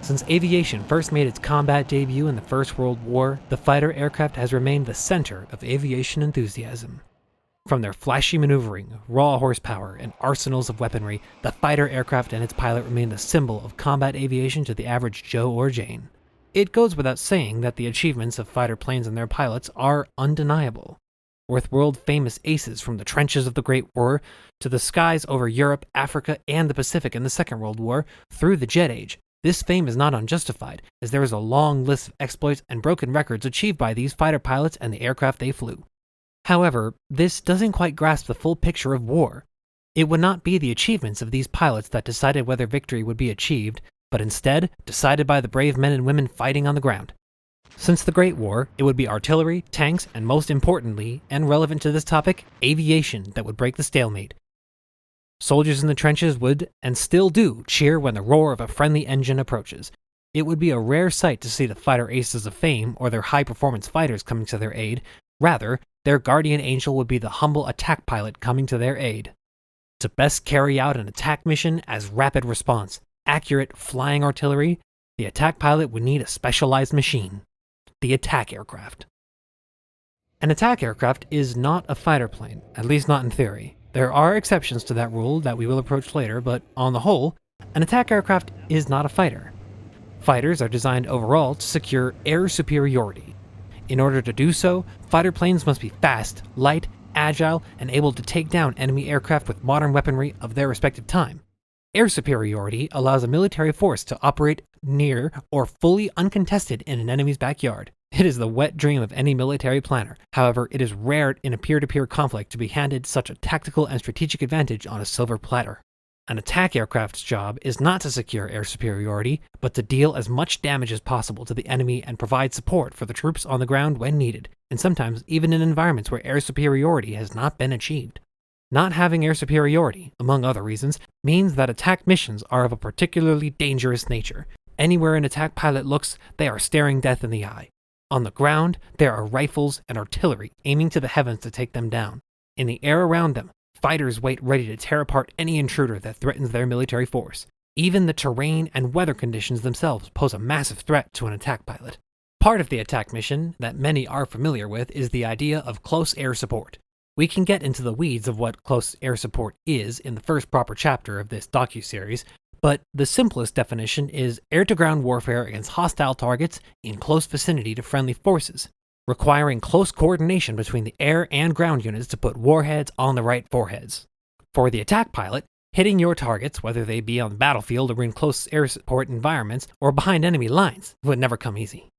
Since aviation first made its combat debut in the First World War, the fighter aircraft has remained the center of aviation enthusiasm. From their flashy maneuvering, raw horsepower, and arsenals of weaponry, the fighter aircraft and its pilot remain the symbol of combat aviation to the average Joe or Jane. It goes without saying that the achievements of fighter planes and their pilots are undeniable. With world-famous aces from the trenches of the Great War to the skies over Europe, Africa, and the Pacific in the Second World War, through the jet age, this fame is not unjustified, as there is a long list of exploits and broken records achieved by these fighter pilots and the aircraft they flew. However, this doesn't quite grasp the full picture of war. It would not be the achievements of these pilots that decided whether victory would be achieved, but instead decided by the brave men and women fighting on the ground. Since the Great War, it would be artillery, tanks, and most importantly, and relevant to this topic, aviation that would break the stalemate. Soldiers in the trenches would, and still do, cheer when the roar of a friendly engine approaches. It would be a rare sight to see the fighter aces of fame or their high-performance fighters coming to their aid. Rather, their guardian angel would be the humble attack pilot coming to their aid. To best carry out an attack mission as rapid response, accurate flying artillery, the attack pilot would need a specialized machine, the attack aircraft. An attack aircraft is not a fighter plane, at least not in theory. There are exceptions to that rule that we will approach later, but on the whole, an attack aircraft is not a fighter. Fighters are designed overall to secure air superiority. In order to do so, fighter planes must be fast, light, agile, and able to take down enemy aircraft with modern weaponry of their respective time. Air superiority allows a military force to operate near or fully uncontested in an enemy's backyard. It is the wet dream of any military planner. However, it is rare in a peer-to-peer conflict to be handed such a tactical and strategic advantage on a silver platter. An attack aircraft's job is not to secure air superiority, but to deal as much damage as possible to the enemy and provide support for the troops on the ground when needed, and sometimes even in environments where air superiority has not been achieved. Not having air superiority, among other reasons, means that attack missions are of a particularly dangerous nature. Anywhere an attack pilot looks, they are staring death in the eye. On the ground, there are rifles and artillery aiming to the heavens to take them down. In the air around them, fighters wait ready to tear apart any intruder that threatens their military force. Even the terrain and weather conditions themselves pose a massive threat to an attack pilot. Part of the attack mission that many are familiar with is the idea of close air support. We can get into the weeds of what close air support is in the first proper chapter of this docuseries, but the simplest definition is air-to-ground warfare against hostile targets in close vicinity to friendly forces, requiring close coordination between the air and ground units to put warheads on the right foreheads. For the attack pilot, hitting your targets, whether they be on the battlefield or in close air support environments or behind enemy lines, would never come easy.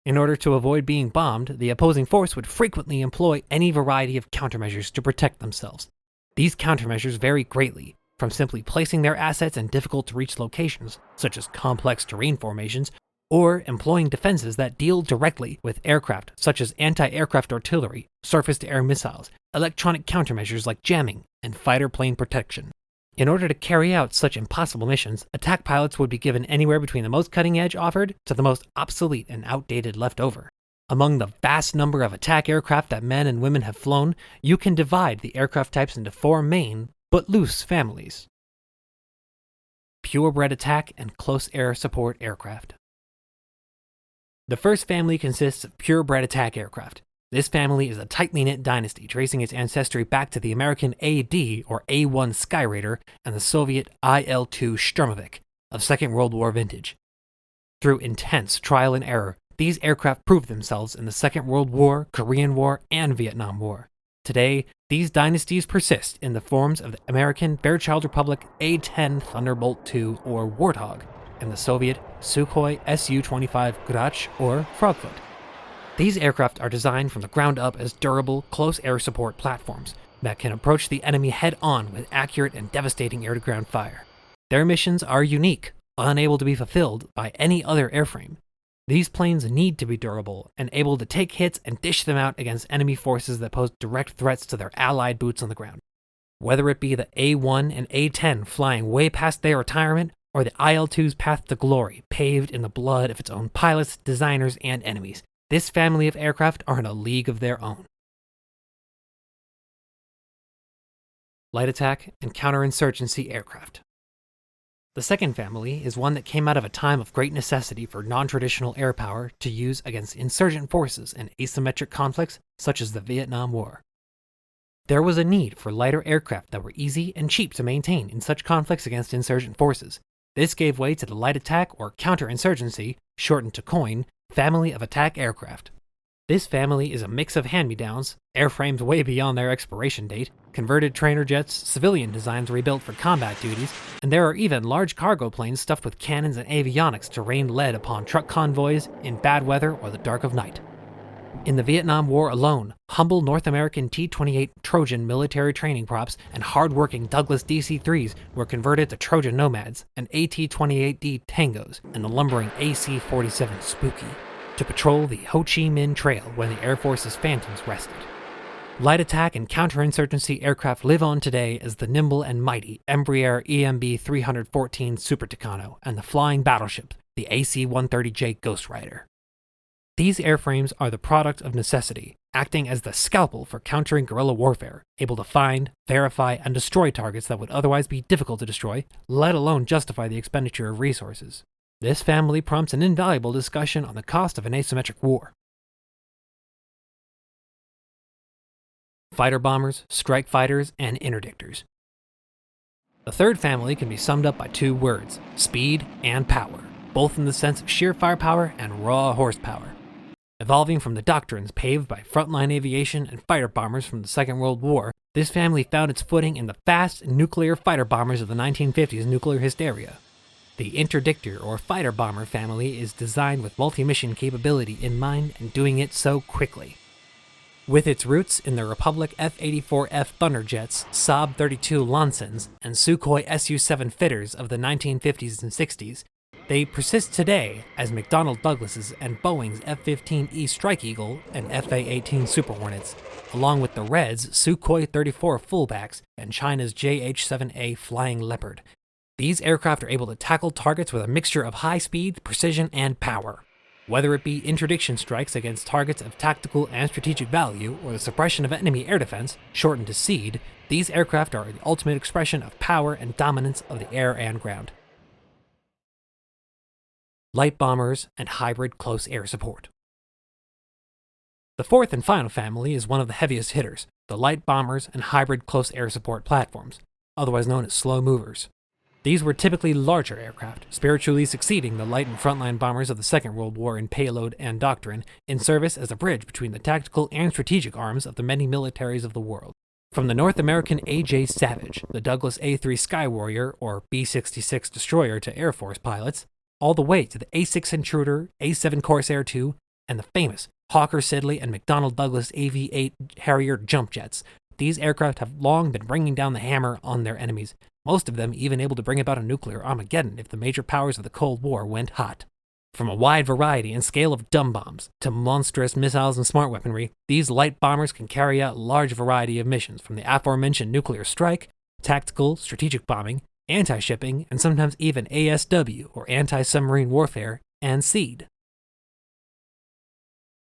In order to avoid being bombed, the opposing force would frequently employ any variety of countermeasures to protect themselves. These countermeasures vary greatly, from simply placing their assets in difficult-to-reach locations, such as complex terrain formations, or employing defenses that deal directly with aircraft, such as anti-aircraft artillery, surface-to-air missiles, electronic countermeasures like jamming, and fighter plane protection. In order to carry out such impossible missions, attack pilots would be given anywhere between the most cutting-edge offered to the most obsolete and outdated left over. Among the vast number of attack aircraft that men and women have flown, you can divide the aircraft types into four main, but loose families: purebred attack and close air support aircraft. The first family consists of purebred attack aircraft. This family is a tightly knit dynasty tracing its ancestry back to the American AD or A-1 Skyraider and the Soviet IL-2 Sturmovik of Second World War vintage. Through intense trial and error, these aircraft proved themselves in the Second World War, Korean War, and Vietnam War. Today, these dynasties persist in the forms of the American Fairchild Republic A-10 Thunderbolt II or Warthog and the Soviet Sukhoi Su-25 Grach or Frogfoot. These aircraft are designed from the ground up as durable, close air support platforms that can approach the enemy head-on with accurate and devastating air-to-ground fire. Their missions are unique, unable to be fulfilled by any other airframe. These planes need to be durable and able to take hits and dish them out against enemy forces that pose direct threats to their allied boots on the ground. Whether it be the A-1 and A-10 flying way past their retirement, or the IL-2's path to glory paved in the blood of its own pilots, designers, and enemies, this family of aircraft are in a league of their own. Light attack and counterinsurgency aircraft. The second family is one that came out of a time of great necessity for non-traditional air power to use against insurgent forces in asymmetric conflicts such as the Vietnam War. There was a need for lighter aircraft that were easy and cheap to maintain in such conflicts against insurgent forces. This gave way to the light attack or counterinsurgency, shortened to COIN, family of attack aircraft. This family is a mix of hand-me-downs, airframes way beyond their expiration date, converted trainer jets, civilian designs rebuilt for combat duties, and there are even large cargo planes stuffed with cannons and avionics to rain lead upon truck convoys in bad weather or the dark of night. In the Vietnam War alone, humble North American T-28 Trojan military training props and hard-working Douglas DC-3s were converted to Trojan Nomads and AT-28D Tangos and the lumbering AC-47 Spooky to patrol the Ho Chi Minh Trail when the Air Force's Phantoms rested. Light attack and counterinsurgency aircraft live on today as the nimble and mighty Embraer EMB 314 Super Tucano and the flying battleship, the AC-130J Ghost Rider. These airframes are the product of necessity, acting as the scalpel for countering guerrilla warfare, able to find, verify, and destroy targets that would otherwise be difficult to destroy, let alone justify the expenditure of resources. This family prompts an invaluable discussion on the cost of an asymmetric war. Fighter bombers, strike fighters, and interdictors. The third family can be summed up by two words: speed and power, both in the sense of sheer firepower and raw horsepower. Evolving from the doctrines paved by frontline aviation and fighter bombers from the Second World War, this family found its footing in the fast nuclear fighter bombers of the 1950s nuclear hysteria. The interdictor or fighter bomber family is designed with multi-mission capability in mind and doing it so quickly. With its roots in the Republic F-84F Thunderjets, Saab 32 Lansens, and Sukhoi Su-7 fitters of the 1950s and 60s, they persist today as McDonnell Douglas's and Boeing's F-15E Strike Eagle and FA-18 Super Hornets, along with the Red's Sukhoi 34 fullbacks and China's JH-7A Flying Leopard. These aircraft are able to tackle targets with a mixture of high speed, precision, and power. Whether it be interdiction strikes against targets of tactical and strategic value, or the suppression of enemy air defense, shortened to SEAD, these aircraft are the ultimate expression of power and dominance of the air and ground. Light bombers and hybrid close air support. The fourth and final family is one of the heaviest hitters, the light bombers and hybrid close air support platforms, otherwise known as slow movers. These were typically larger aircraft, spiritually succeeding the light and frontline bombers of the Second World War in payload and doctrine, in service as a bridge between the tactical and strategic arms of the many militaries of the world. From the North American A.J. Savage, the Douglas A-3 Sky Warrior or B-66 destroyer to Air Force pilots, all the way to the A-6 Intruder, A-7 Corsair II, and the famous Hawker Siddeley and McDonnell Douglas AV-8 Harrier jump jets. These aircraft have long been bringing down the hammer on their enemies, most of them even able to bring about a nuclear Armageddon if the major powers of the Cold War went hot. From a wide variety and scale of dumb bombs to monstrous missiles and smart weaponry, these light bombers can carry out a large variety of missions from the aforementioned nuclear strike, tactical, strategic bombing, anti-shipping, and sometimes even ASW or anti-submarine warfare and SEAD.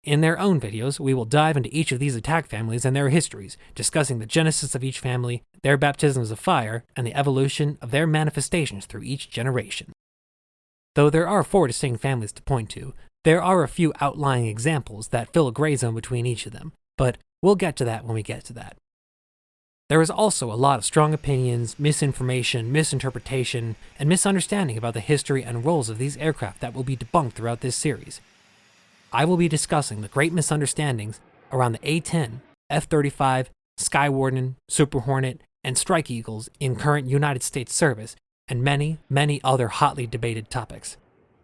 In their own videos, we will dive into each of these attack families and their histories, discussing the genesis of each family, their baptisms of fire, and the evolution of their manifestations through each generation. Though there are 4 distinct families to point to, there are a few outlying examples that fill a gray zone between each of them, but we'll get to that when we get to that. There is also a lot of strong opinions, misinformation, misinterpretation, and misunderstanding about the history and roles of these aircraft that will be debunked throughout this series. I will be discussing the great misunderstandings around the A-10, F-35, Sky Warden, Super Hornet, and Strike Eagles in current United States service, and many, many other hotly debated topics.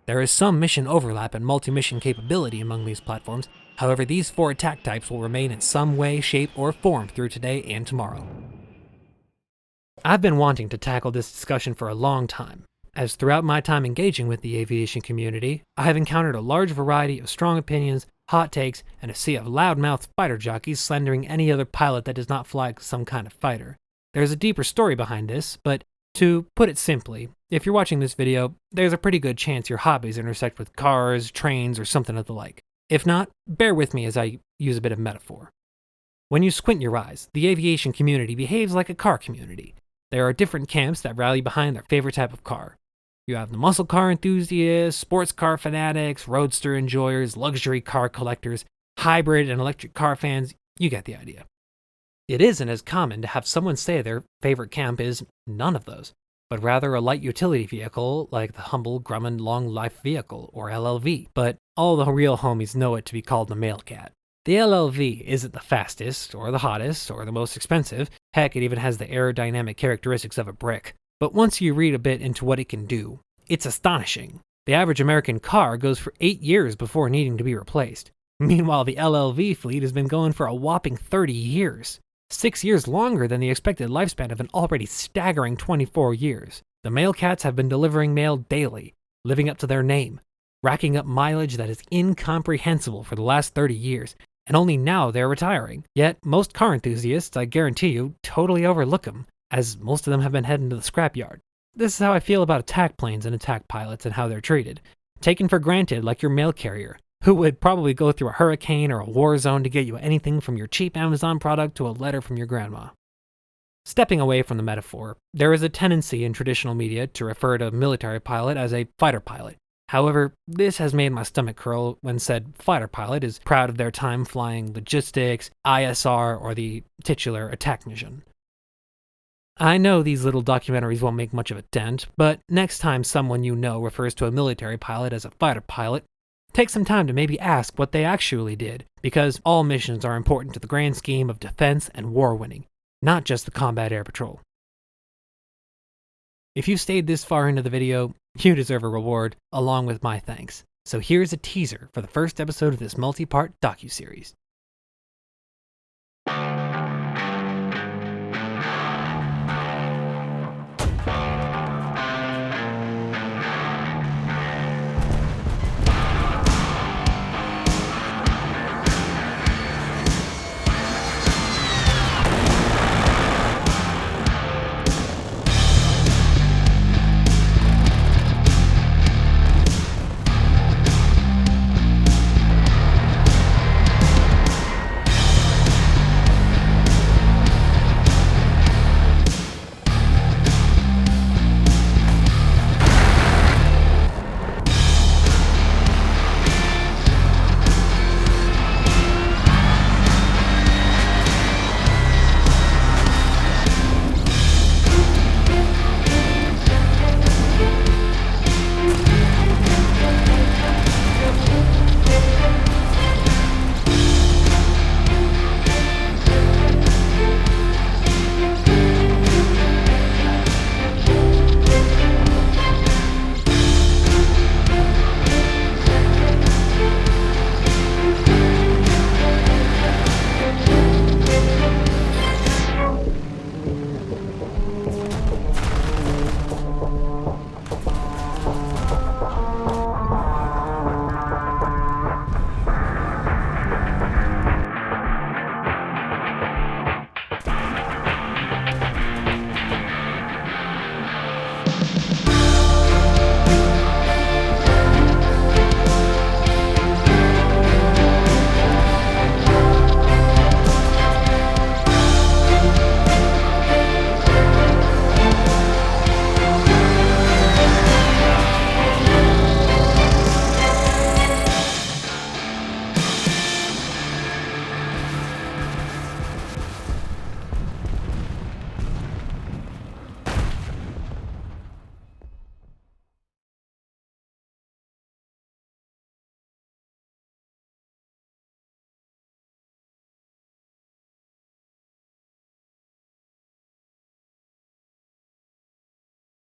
There is some mission overlap and multi-mission capability among these platforms, however these 4 attack types will remain in some way, shape, or form through today and tomorrow. I've been wanting to tackle this discussion for a long time, as throughout my time engaging with the aviation community, I have encountered a large variety of strong opinions, hot takes, and a sea of loud-mouthed fighter jockeys slandering any other pilot that does not fly some kind of fighter. There's a deeper story behind this, but to put it simply, if you're watching this video, there's a pretty good chance your hobbies intersect with cars, trains, or something of the like. If not, bear with me as I use a bit of metaphor. When you squint your eyes, the aviation community behaves like a car community. There are different camps that rally behind their favorite type of car. You have the muscle car enthusiasts, sports car fanatics, roadster enjoyers, luxury car collectors, hybrid and electric car fans. You get the idea. It isn't as common to have someone say their favorite camp is none of those, but rather a light utility vehicle like the humble Grumman Long Life Vehicle, or LLV. But all the real homies know it to be called the Mail Cat. The LLV isn't the fastest, or the hottest, or the most expensive. Heck, it even has the aerodynamic characteristics of a brick. But once you read a bit into what it can do, it's astonishing. The average American car goes for 8 years before needing to be replaced. Meanwhile, the LLV fleet has been going for a whopping 30 years. 6 years longer than the expected lifespan of an already staggering 24 years. The Mail Cats have been delivering mail daily, living up to their name, racking up mileage that is incomprehensible for the last 30 years, and only now they're retiring. Yet, most car enthusiasts, I guarantee you, totally overlook them, as most of them have been heading to the scrapyard. This is how I feel about attack planes and attack pilots and how they're treated. Taken for granted like your mail carrier, who would probably go through a hurricane or a war zone to get you anything from your cheap Amazon product to a letter from your grandma. Stepping away from the metaphor, there is a tendency in traditional media to refer to a military pilot as a fighter pilot. However, this has made my stomach curl when said fighter pilot is proud of their time flying logistics, ISR, or the titular attack mission. I know these little documentaries won't make much of a dent, but next time someone you know refers to a military pilot as a fighter pilot, take some time to maybe ask what they actually did, because all missions are important to the grand scheme of defense and war winning, not just the combat air patrol. If you stayed this far into the video, you deserve a reward, along with my thanks. So here's a teaser for the first episode of this multi-part docuseries.